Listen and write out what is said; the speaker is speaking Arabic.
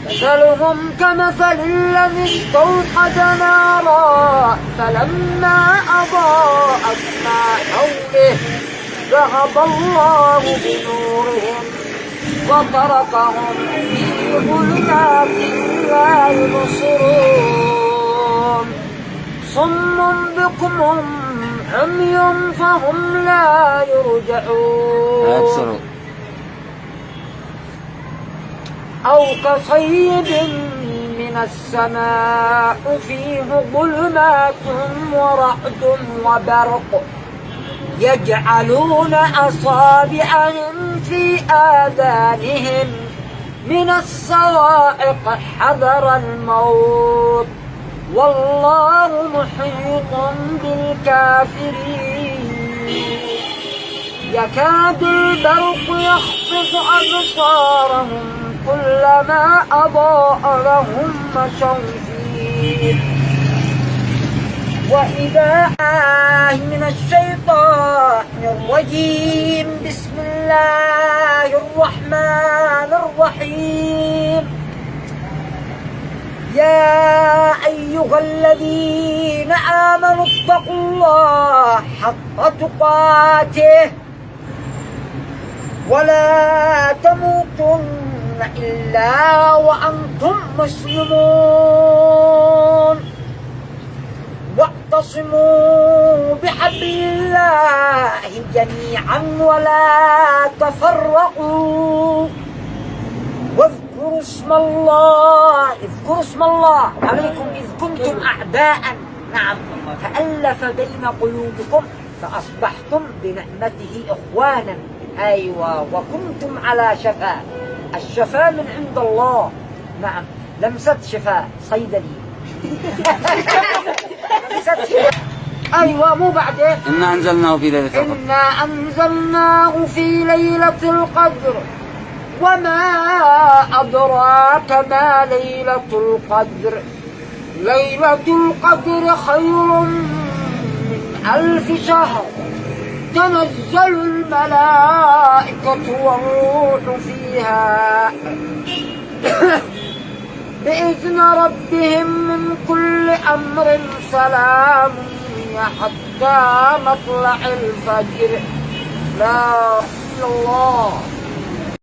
مثلهم كمثل الذي استوقد نارا فلما أضاءت ما حوله ذهب الله بنورهم وتركهم في ظلمات لا يبصرون صم بكم عمي فهم لا يرجعون أو كصيب من السماء فيه ظلمات ورعد وبرق يجعلون أصابعهم في آذانهم من الصواعق حذر الموت والله محيط بالكافرين يكاد البرق يخطف أبصارهم كلما أضاء لهم مشوا فيه وإذا من الشيطان الرجيم بسم الله الرحمن الرحيم يا أيها الذين آمنوا اتقوا الله حق تقاته ولا تموتن إلا وأنتم مسلمون واعتصموا بحبل الله جميعا ولا تفرقوا واذكروا اسم الله عليكم إذ كنتم أعداء نعم فألف بين قلوبكم فأصبحتم بنعمته إخوانا أيوة وكنتم على شفاء الشفاء من عند الله نعم لمسة شفاء صيدلي أيوة مو بعدين إنا أنزلناه في ليلة القدر إنا أنزلناه في ليلة القدر وما أدراك ما ليلة القدر ليلة القدر خير من 1000 شهر تنزل الملائكة والروح فيها بإذن ربهم من كل أمر سلام حتى مطلع الفجر لا إله إلا الله